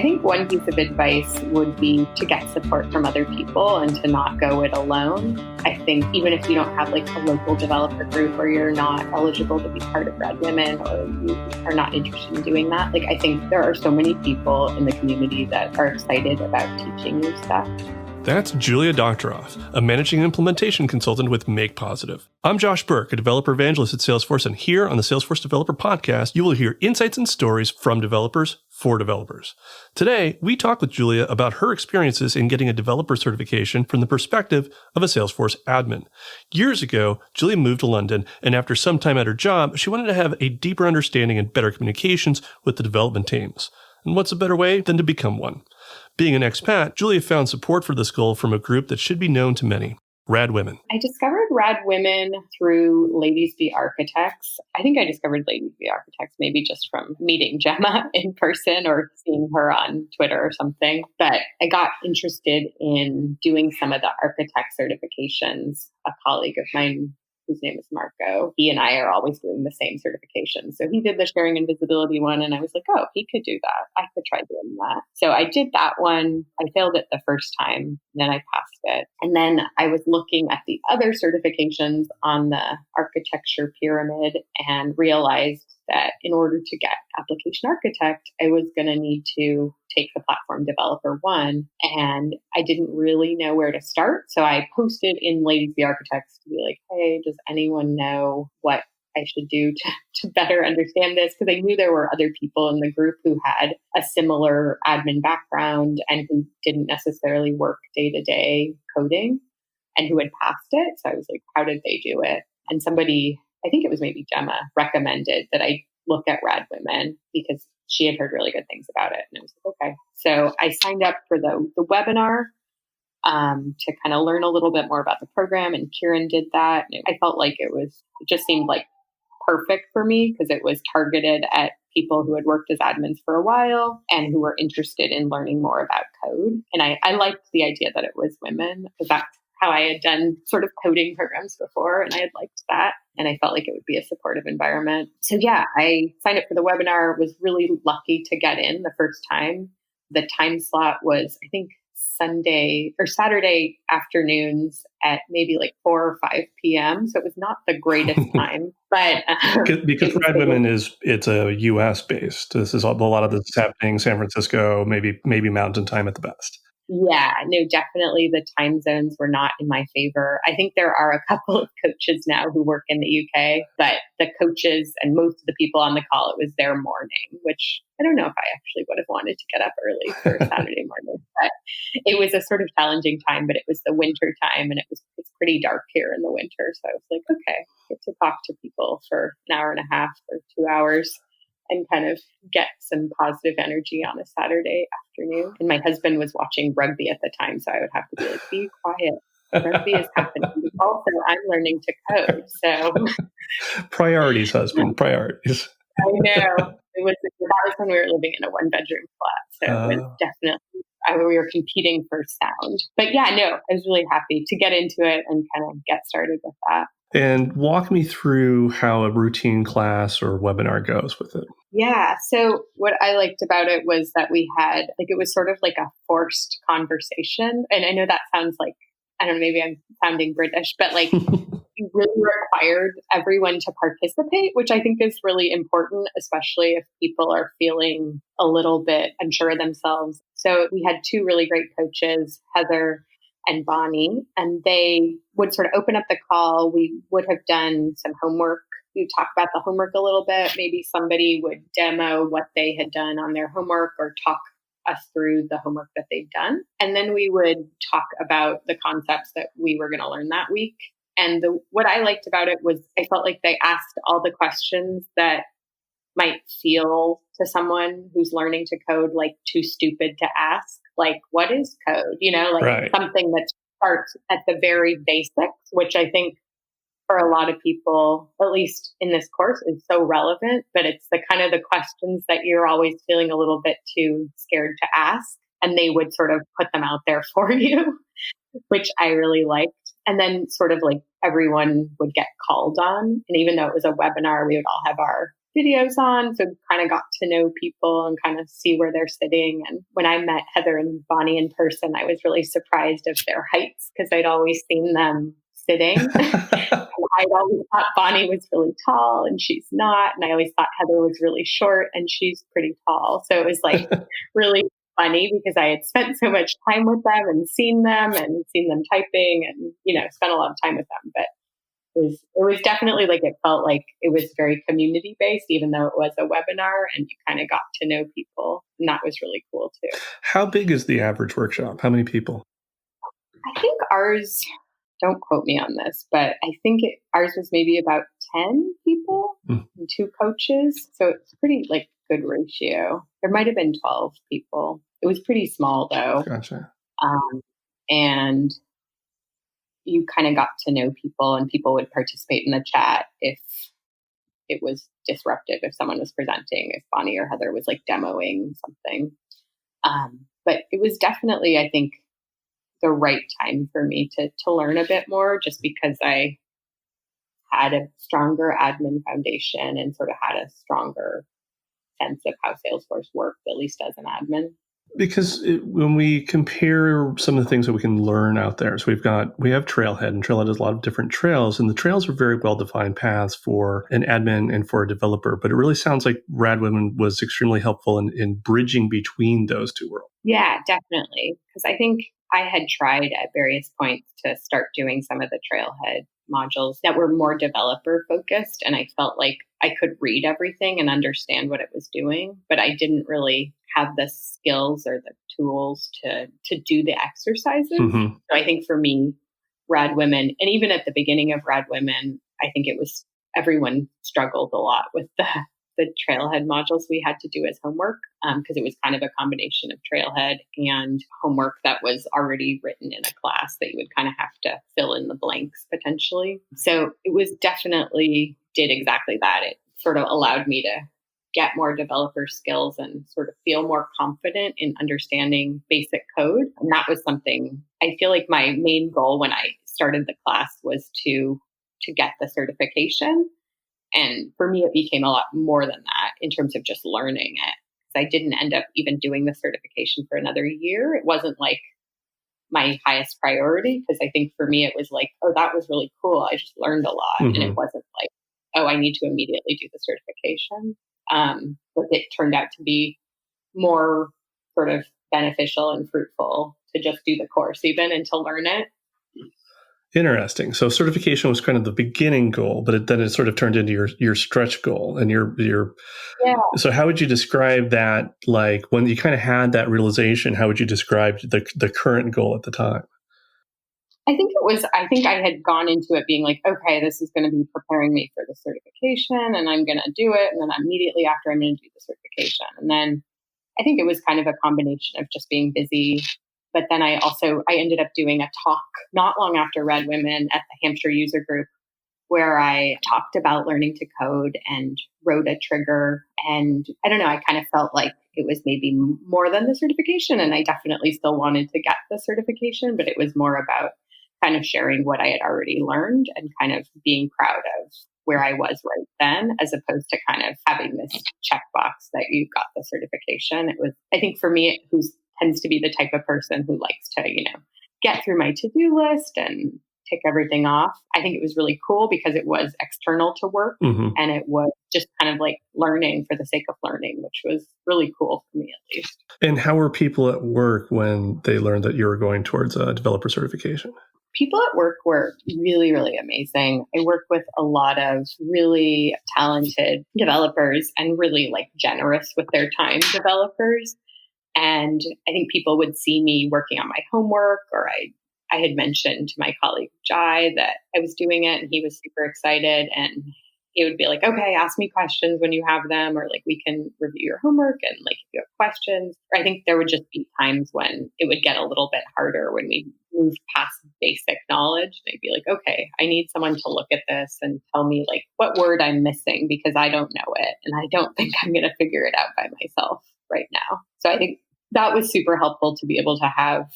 think one piece of advice would be to get support from other people and to not go it alone. I think even if you don't have like a local developer group or you're not eligible to be part of RAD Women or you are not interested in doing that, like I think there are so many people in the community that are excited about teaching you stuff. That's Julia Doctoroff, a managing implementation consultant with makepositive. I'm Josh Burke, a developer evangelist at Salesforce, and here on the Salesforce Developer Podcast, you will hear insights and stories from developers for developers. Today, we talk with Julia about her experiences in getting a developer certification from the perspective of a Salesforce admin. Years ago, Julia moved to London, and after some time at her job, she wanted to have a deeper understanding and better communications with the development teams. And what's a better way than to become one? Being an expat, Julia found support for this goal from a group that should be known to many, RAD Women. I discovered RAD Women through Ladies Be Architects. I think I discovered Ladies Be Architects maybe just from meeting Gemma in person or seeing her on Twitter or something. But I got interested in doing some of the architect certifications. A colleague of mine, whose name is Marco, he and I are always doing the same certification. So he did the sharing and visibility one, and I was like, oh, he could do that. I could try doing that. So I did that one. I failed it the first time, then I passed it. And then I was looking at the other certifications on the architecture pyramid and realized that in order to get application architect, I was going to need to take the platform developer one. And I didn't really know where to start. So I posted in Ladies Be Architects to be like, hey, does anyone know what I should do to better understand this? Because I knew there were other people in the group who had a similar admin background and who didn't necessarily work day-to-day coding and who had passed it. So I was like, how did they do it? And somebody, I think it was maybe Gemma, recommended that I look at RAD Women because she had heard really good things about it. And I was like, okay. So I signed up for the webinar to kind of learn a little bit more about the program. And Kieran did that. And I felt like it just seemed like perfect for me because it was targeted at people who had worked as admins for a while and who were interested in learning more about code. And I liked the idea that it was women because that's how I had done sort of coding programs before. And I had liked that. And I felt like it would be a supportive environment. So yeah, I signed up for the webinar, was really lucky to get in the first time. The time slot was, I think, Sunday or Saturday afternoons at maybe like 4 or 5 p.m. So it was not the greatest time, but because RAD Women it's a US based. This is a lot of this is happening in San Francisco, maybe Mountain Time at the best. Yeah, no, definitely the time zones were not in my favor. I think there are a couple of coaches now who work in the UK, but the coaches and most of the people on the call, it was their morning, which I don't know if I actually would have wanted to get up early for a Saturday morning, but it was a sort of challenging time, but it was the winter time and it's pretty dark here in the winter. So I was like, okay, get to talk to people for an hour and a half or 2 hours and kind of get some positive energy on a Saturday afternoon. And my husband was watching rugby at the time, so I would have to be like, be quiet. Rugby is happening. Also, I'm learning to code. So priorities, husband, priorities. I know. That was when we were living in a 1-bedroom flat. So it was definitely, we were competing for sound. But yeah, no, I was really happy to get into it and kind of get started with that. And walk me through how a routine class or webinar goes with it. Yeah. So what I liked about it was that we had, like, it was sort of like a forced conversation. And I know that sounds like, I don't know, maybe I'm sounding British, but like you really required everyone to participate, which I think is really important, especially if people are feeling a little bit unsure of themselves. So we had 2 really great coaches, Heather and Bonnie, and they would sort of open up the call. We would have done some homework. We'd talk about the homework a little bit. Maybe somebody would demo what they had done on their homework or talk us through the homework that they'd done. And then we would talk about the concepts that we were going to learn that week. And what I liked about it was I felt like they asked all the questions that might feel to someone who's learning to code like too stupid to ask. Like, what is code? Right. Something that starts at the very basics, which I think for a lot of people, at least in this course, is so relevant, but it's the kind of the questions that you're always feeling a little bit too scared to ask. And they would sort of put them out there for you, which I really liked. And then sort of like everyone would get called on. And even though it was a webinar, we would all have our videos on. So kind of got to know people and kind of see where they're sitting. And when I met Heather and Bonnie in person, I was really surprised of their heights because I'd always seen them sitting. I'd always thought Bonnie was really tall and she's not. And I always thought Heather was really short and she's pretty tall. So it was like really funny because I had spent so much time with them and seen them typing and, spent a lot of time with them. But it was definitely like, it felt like it was very community based, even though it was a webinar and you kind of got to know people. And that was really cool too. How big is the average workshop? How many people? I think ours, don't quote me on this, but I think ours was maybe about 10 people and 2 coaches. So it's pretty like good ratio. There might have been 12 people. It was pretty small though. Gotcha. And you kind of got to know people and people would participate in the chat if it was disruptive, if someone was presenting, if Bonnie or Heather was like demoing something. But it was definitely, I think, the right time for me to learn a bit more just because I had a stronger admin foundation and sort of had a stronger sense of how Salesforce worked, at least as an admin. Because when we compare some of the things that we can learn out there, so we have Trailhead, and Trailhead has a lot of different trails, and the trails are very well-defined paths for an admin and for a developer. But it really sounds like RAD Women was extremely helpful in bridging between those two worlds. Yeah, definitely. Because I think I had tried at various points to start doing some of the Trailhead modules that were more developer focused. And I felt like I could read everything and understand what it was doing, but I didn't really have the skills or the tools to do the exercises. Mm-hmm. So I think for me, RAD Women, and even at the beginning of RAD Women, I think it was everyone struggled a lot with the Trailhead modules we had to do as homework because it was kind of a combination of Trailhead and homework that was already written in a class that you would kind of have to fill in the blanks potentially. So it was definitely did exactly that. It sort of allowed me to get more developer skills and sort of feel more confident in understanding basic code. And that was something I feel like my main goal when I started the class was to get the certification. And for me, it became a lot more than that in terms of just learning it. Because I didn't end up even doing the certification for another year. It wasn't like my highest priority because I think for me, it was like, oh, that was really cool. I just learned a lot. Mm-hmm. And it wasn't like, oh, I need to immediately do the certification. But it turned out to be more sort of beneficial and fruitful to just do the course even and to learn it. Interesting. So certification was kind of the beginning goal, but then it sort of turned into your stretch goal and your. Yeah. So how would you describe that? Like when you kind of had that realization, how would you describe the current goal at the time? I think I had gone into it being like, okay, this is going to be preparing me for the certification and I'm going to do it. And then immediately after I'm going to do the certification. And then I think it was kind of a combination of just being busy. But then I ended up doing a talk not long after RAD Women at the Hampshire user group where I talked about learning to code and wrote a trigger. And I don't know, I kind of felt like it was maybe more than the certification. And I definitely still wanted to get the certification, but it was more about kind of sharing what I had already learned and kind of being proud of where I was right then, as opposed to kind of having this checkbox that you got the certification. It was, I think for me, who tends to be the type of person who likes to, get through my to-do list and tick everything off. I think it was really cool because it was external to work and it was just kind of like learning for the sake of learning, which was really cool for me at least. And how were people at work when they learned that you were going towards a developer certification? People at work were really, really amazing. I work with a lot of really talented developers and really like generous with their time developers. And I think people would see me working on my homework, or I had mentioned to my colleague Jai that I was doing it and he was super excited. And he would be like, okay, ask me questions when you have them, or like we can review your homework and like if you have questions. Or I think there would just be times when it would get a little bit harder when we moved past basic knowledge. They'd be like, okay, I need someone to look at this and tell me like what word I'm missing because I don't know it. And I don't think I'm going to figure it out by myself right now. So I think that was super helpful to be able to have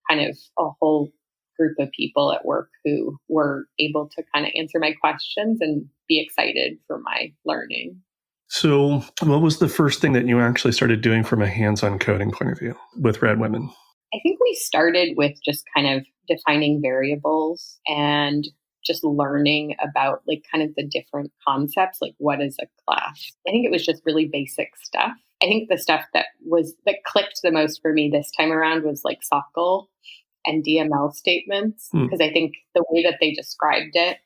kind of a whole group of people at work who were able to kind of answer my questions and be excited for my learning. So what was the first thing that you actually started doing from a hands-on coding point of view with RAD Women? I think we started with just kind of defining variables and just learning about like kind of the different concepts, like what is a class. I think it was just really basic stuff. I think the stuff that clicked the most for me this time around was like SOCL and DML statements, because I think the way that they described it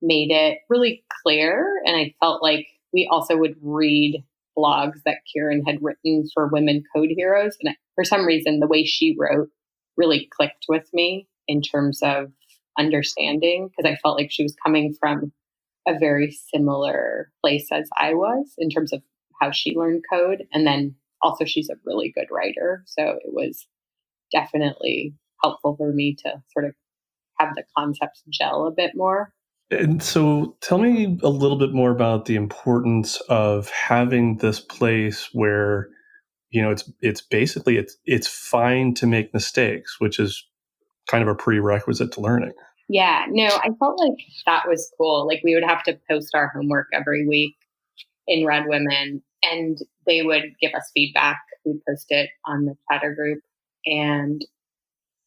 made it really clear. And I felt like we also would read blogs that Kieran had written for Women Code Heroes. And for some reason, the way she wrote really clicked with me in terms of understanding, because I felt like she was coming from a very similar place as I was in terms of how she learned code. And then also she's a really good writer. So it was definitely helpful for me to sort of have the concepts gel a bit more. And so tell me a little bit more about the importance of having this place where, it's basically, it's fine to make mistakes, which is kind of a prerequisite to learning. Yeah, no, I felt like that was cool. Like we would have to post our homework every week in RAD Women, and they would give us feedback. We'd post it on the chatter group. And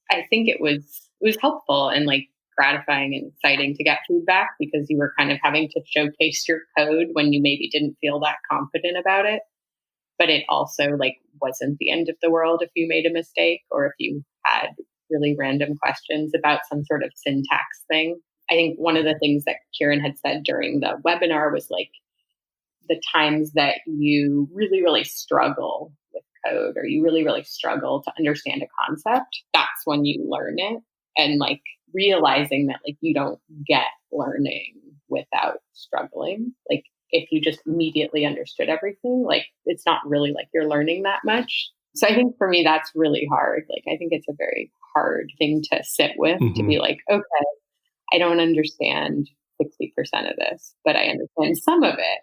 I think it was helpful and like gratifying and exciting to get feedback, because you were kind of having to showcase your code when you maybe didn't feel that confident about it. But it also like wasn't the end of the world if you made a mistake or if you had really random questions about some sort of syntax thing. I think one of the things that Kieran had said during the webinar was like the times that you really, really struggle with code or you really, really struggle to understand a concept, that's when you learn it. And like realizing that like you don't get learning without struggling. Like if you just immediately understood everything, like it's not really like you're learning that much. So I think for me, that's really hard. Like I think it's a very hard thing to sit with, to be like, okay, I don't understand 60% of this, but I understand some of it.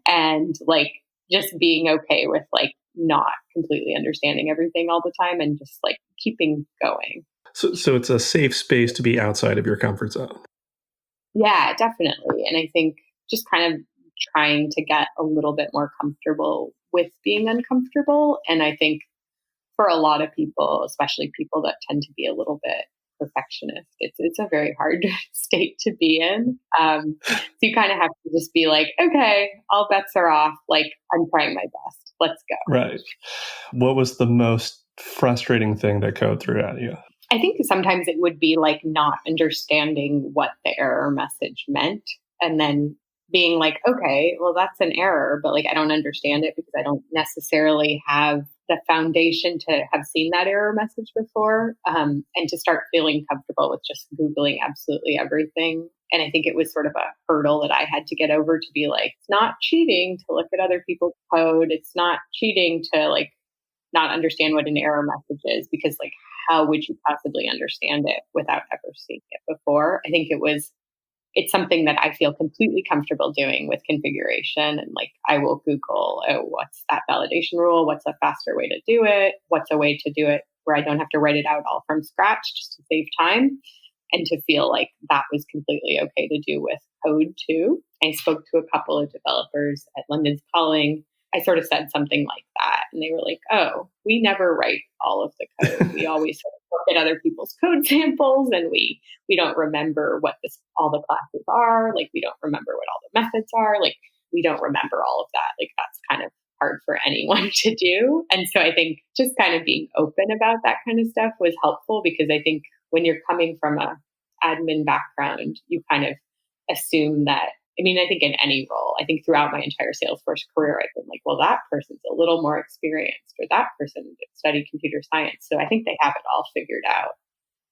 And like just being okay with like not completely understanding everything all the time and just like keeping going. So it's a safe space to be outside of your comfort zone. Yeah, definitely. And I think just kind of trying to get a little bit more comfortable with being uncomfortable. And I think for a lot of people, especially people that tend to be a little bit perfectionist, it's a very hard state to be in. So you kind of have to just be like, okay, all bets are off. Like I'm trying my best. Let's go. Right. What was the most frustrating thing that code threw at you? I think sometimes it would be like not understanding what the error message meant, and then being like, okay, well, that's an error, but like I don't understand it because I don't necessarily have the foundation to have seen that error message before, and to start feeling comfortable with just Googling absolutely everything. And I think it was sort of a hurdle that I had to get over, to be like, it's not cheating to look at other people's code. It's not cheating to like not understand what an error message is, because like, how would you possibly understand it without ever seeing it before? I think it's something that I feel completely comfortable doing with configuration. And like, I will Google, oh, what's that validation rule? What's a faster way to do it? What's a way to do it where I don't have to write it out all from scratch just to save time? And to feel like that was completely okay to do with code too. I spoke to a couple of developers at London's Calling. I sort of said something like that. And they were like, oh, we never write all of the code. We always sort of look at other people's code samples, and we don't remember what all the classes are. Like, we don't remember what all the methods are. Like, we don't remember all of that. Like, that's kind of hard for anyone to do. And so I think just kind of being open about that kind of stuff was helpful, because I think when you're coming from a admin background, you kind of assume that, I mean, I think in any role, I think throughout my entire Salesforce career, I've been like, well, that person's a little more experienced, or that person studied computer science, so I think they have it all figured out.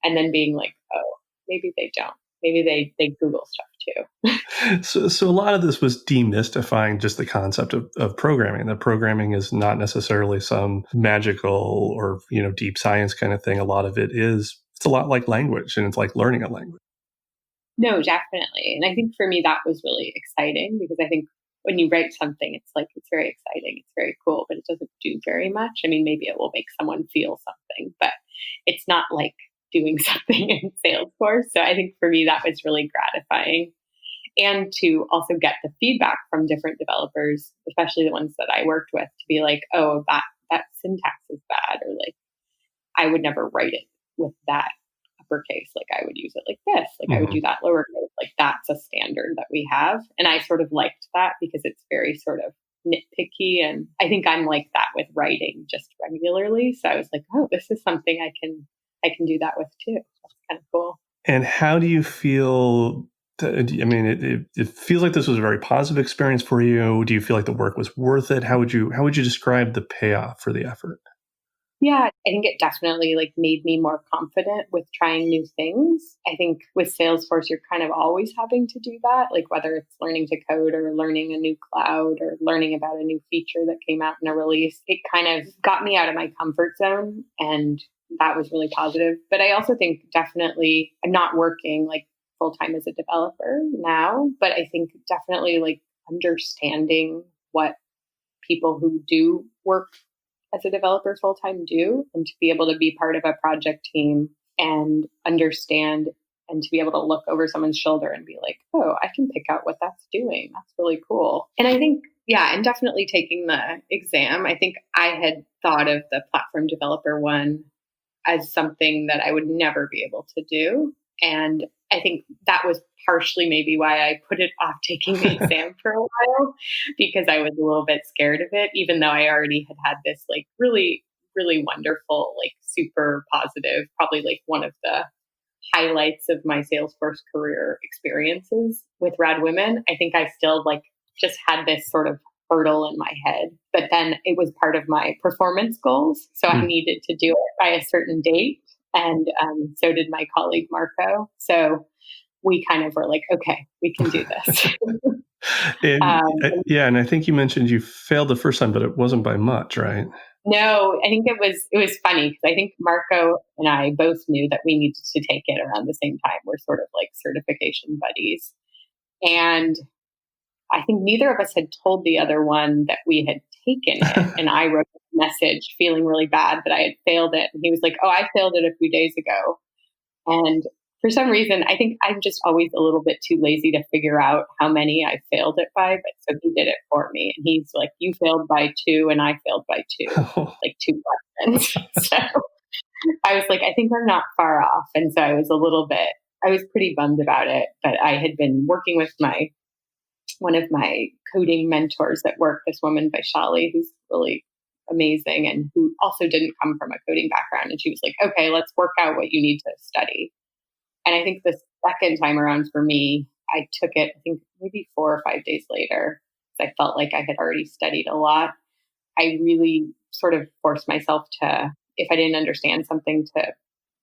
And then being like, oh, maybe they don't. Maybe they Google stuff too. So a lot of this was demystifying just the concept of programming. That programming is not necessarily some magical or deep science kind of thing. A lot of it is, it's a lot like language, and it's like learning a language. No, definitely. And I think for me, that was really exciting, because I think when you write something, it's like, it's very exciting. It's very cool, but it doesn't do very much. I mean, maybe it will make someone feel something, but it's not like doing something in Salesforce. So I think for me, that was really gratifying. and to also get the feedback from different developers, especially the ones that I worked with, to be like, oh, that syntax is bad, or like, I would never write it with that uppercase. Like I would use it like this. Like I would do that lowercase. Like that's a standard that we have. And I sort of liked that because it's very sort of nitpicky. And I think I'm like that with writing just regularly. So I was like, oh, this is something I can do that with too. That's kind of cool. And how do you feel? I mean, it feels like this was a very positive experience for you. Do you feel like the work was worth it? How would you describe the payoff for the effort? Yeah, I think it definitely like made me more confident with trying new things. I think with Salesforce, you're kind of always having to do that, like whether it's learning to code or learning a new cloud or learning about a new feature that came out in a release. It kind of got me out of my comfort zone, and that was really positive. But I also think definitely I'm not working like full time as a developer now, but I think definitely like understanding what people who do work as a developer full time do, and to be able to be part of a project team and understand and to be able to look over someone's shoulder and be like, oh, I can pick out what that's doing. That's really cool. And I think, yeah, and definitely taking the exam. I think I had thought of the platform developer one as something that I would never be able to do. And I think that was partially maybe why I put it off taking the exam for a while, because I was a little bit scared of it, even though I already had this like really, really wonderful, like super positive, probably like one of the highlights of my Salesforce career experiences with RAD Women. I think I still like just had this sort of hurdle in my head, but then it was part of my performance goals. So I needed to do it by a certain date. And so did my colleague, Marco. So we kind of were like, okay, we can do this. And I think you mentioned you failed the first time, but it wasn't by much, right? No, I think it was funny because I think Marco and I both knew that we needed to take it around the same time. We're sort of like certification buddies. And I think neither of us had told the other one that we had taken it. And I wrote a message feeling really bad that I had failed it. And he was like, oh, I failed it a few days ago. And for some reason, I think I'm just always a little bit too lazy to figure out how many I failed it by. But so he did it for me. And he's like, you failed by 2 and I failed by 2, like 2 questions. So I was like, I think I'm not far off. And so I was pretty bummed about it. But I had been working with one of my coding mentors at work, this woman, Vaishali, who's really amazing and who also didn't come from a coding background. And she was like, okay, let's work out what you need to study. And I think the second time around for me, I took it, I think maybe 4 or 5 days later, because I felt like I had already studied a lot. I really sort of forced myself to, if I didn't understand something, to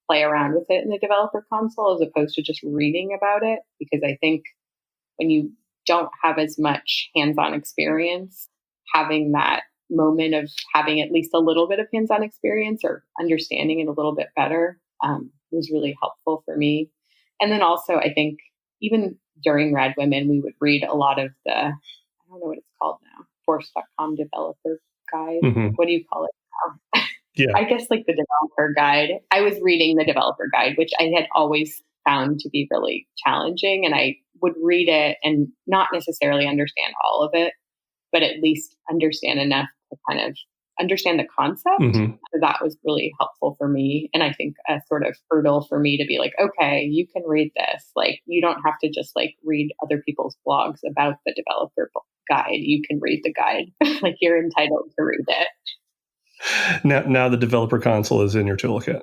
play around with it in the developer console as opposed to just reading about it. Because I think when you don't have as much hands-on experience, having that moment of having at least a little bit of hands-on experience or understanding it a little bit better was really helpful for me. And then also, I think even during RAD Women, we would read a lot of the, I don't know what it's called now, Force.com developer guide. What do you call it now? Yeah. I guess like the developer guide. I was reading the developer guide, which I had always found to be really challenging. And I would read it and not necessarily understand all of it, but at least understand enough to kind of understand the concept. So that was really helpful for me. And I think a sort of hurdle for me to be like, okay, you can read this. Like, you don't have to just like read other people's blogs about the developer guide. You can read the guide. Like, you're entitled to read it. Now the developer console is in your toolkit.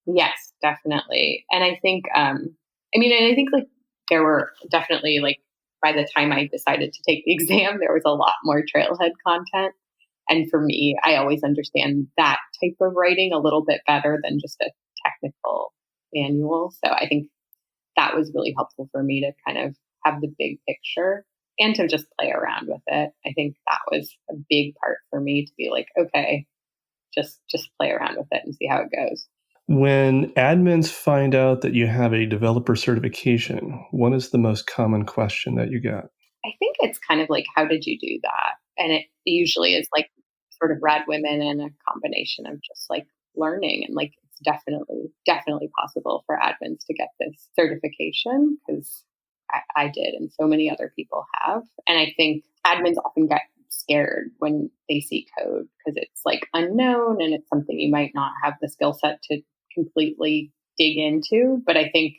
Yes, definitely. And I think, and I think like there were definitely like, by the time I decided to take the exam, there was a lot more Trailhead content. And for me, I always understand that type of writing a little bit better than just a technical manual. So I think that was really helpful for me to kind of have the big picture and to just play around with it. I think that was a big part for me to be like, okay, just play around with it and see how it goes. When admins find out that you have a developer certification, what is the most common question that you get? I think it's kind of like, how did you do that? And it usually is like sort of RAD Women and a combination of just like learning. And like, it's definitely possible for admins to get this certification, because I did and so many other people have. And I think admins often get scared when they see code because it's like unknown and it's something you might not have the skill set to completely dig into. But I think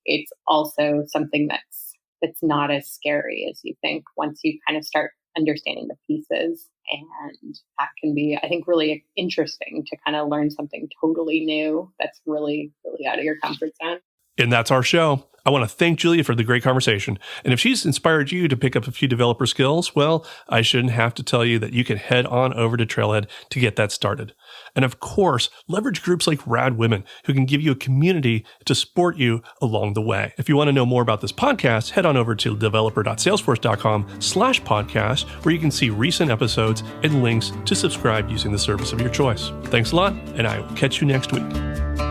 it's also something that's not as scary as you think once you kind of start understanding the pieces. And that can be, I think, really interesting to kind of learn something totally new that's really, really out of your comfort zone. And that's our show. I want to thank Julia for the great conversation. And if she's inspired you to pick up a few developer skills, well, I shouldn't have to tell you that you can head on over to Trailhead to get that started. And of course, leverage groups like RAD Women, who can give you a community to support you along the way. If you want to know more about this podcast, head on over to developer.salesforce.com/podcast, where you can see recent episodes and links to subscribe using the service of your choice. Thanks a lot, and I will catch you next week.